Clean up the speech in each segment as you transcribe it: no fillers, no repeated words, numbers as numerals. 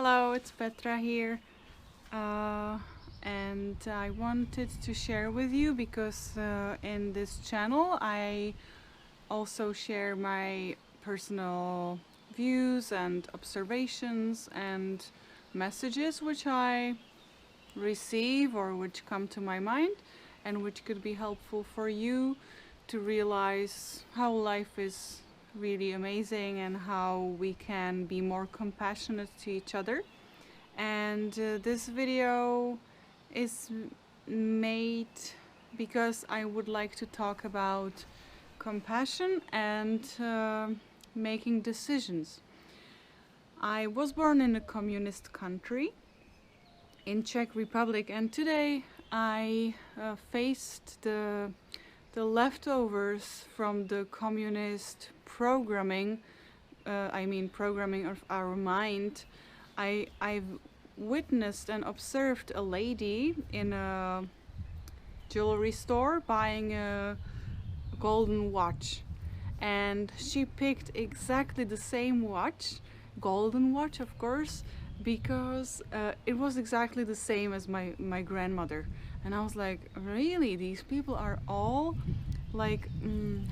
Hello, it's Petra here, and I wanted to share with you because in this channel I also share my personal views and observations and messages which I receive or which come to my mind and which could be helpful for you to realize how life is really amazing and how we can be more compassionate to each other. And this video is made because I would like to talk about compassion and making decisions. I was born in a communist country in Czech Republic, and today I faced the leftovers from the communist programming, programming of our mind. I've witnessed and observed a lady in a jewelry store buying a golden watch, and she picked exactly the same watch, golden watch of course, because it was exactly the same as my grandmother. And I was like, really, these people are all like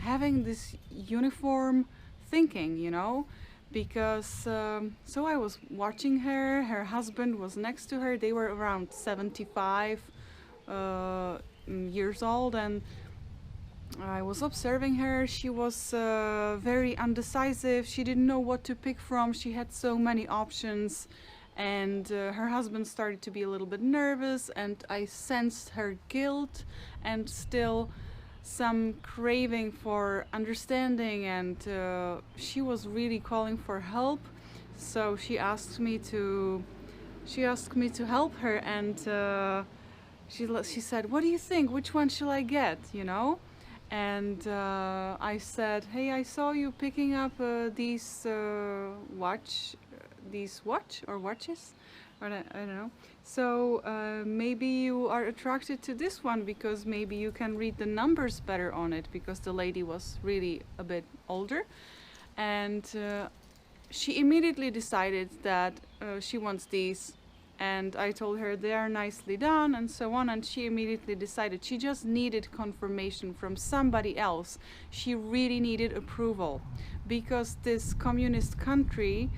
having this uniform thinking, you know? Because so I was watching her husband was next to her. They were around 75 years old, and I was observing her. She was very undecisive. She didn't know what to pick from. She had so many options, and her husband started to be a little bit nervous, and I sensed her guilt and still some craving for understanding, and she was really calling for help. So she asked me to help her, and she said, "What do you think? Which one shall I get?" You know. And I said, "Hey, I saw you picking up these watches, or I don't know. So maybe you are attracted to this one because maybe you can read the numbers better on it," because the lady was really a bit older, and she immediately decided that she wants these. And I told her they are nicely done and so on, and she immediately decided she just needed confirmation from somebody else. She really needed approval, because this communist country,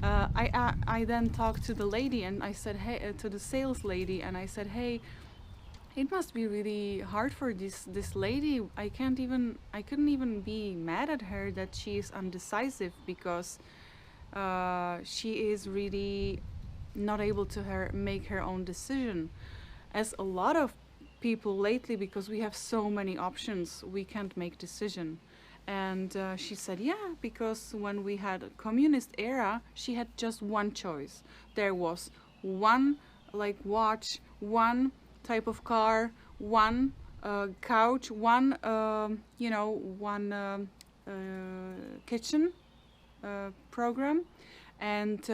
I then talked to the lady, and I said, hey, to the sales lady, and I said, hey, it must be really hard for this lady. I couldn't even be mad at her that she is undecisive, because she is really not able to make her own decision, as a lot of people lately, because we have so many options, we can't make decision. And she said, yeah, because when we had a communist era, she had just one choice. There was one like watch, one type of car, one couch, one kitchen program, and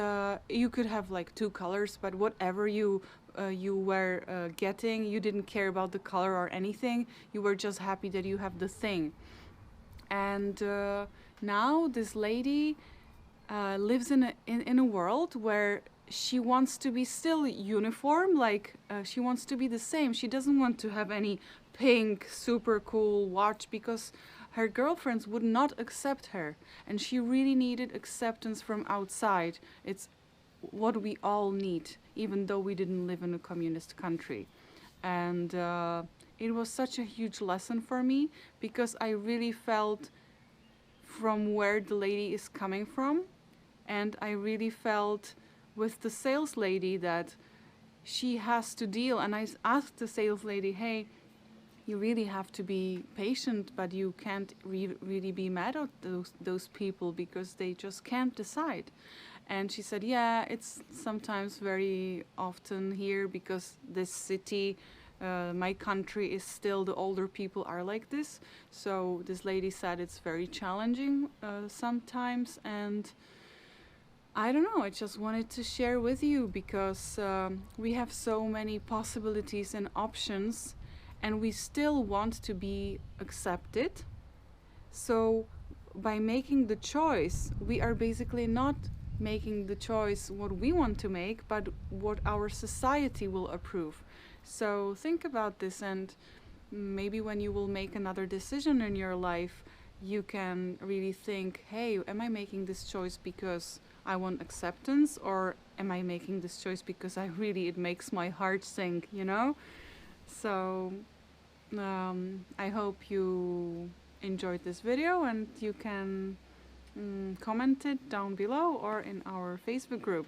you could have like two colors, but whatever you were getting, you didn't care about the color or anything. You were just happy that you have the thing. And now this lady lives in a world where she wants to be still uniform, like she wants to be the same. She doesn't want to have any pink super cool watch, because her girlfriends would not accept her, and she really needed acceptance from outside. It's what we all need, even though we didn't live in a communist country. And it was such a huge lesson for me, because I really felt from where the lady is coming from, and I really felt with the sales lady that she has to deal. And I asked the sales lady, hey, you really have to be patient, but you can't really be mad at those people, because they just can't decide. And she said, yeah, it's sometimes very often here, because this city, my country, is still, the older people are like this. So this lady said it's very challenging sometimes. And I don't know, I just wanted to share with you, because we have so many possibilities and options, and we still want to be accepted. So by making the choice, we are basically not making the choice what we want to make, but what our society will approve. So think about this, and maybe when you will make another decision in your life, you can really think, hey, am I making this choice because I want acceptance, or am I making this choice because it makes my heart sink, you know? So I hope you enjoyed this video, and you can comment it down below or in our Facebook group.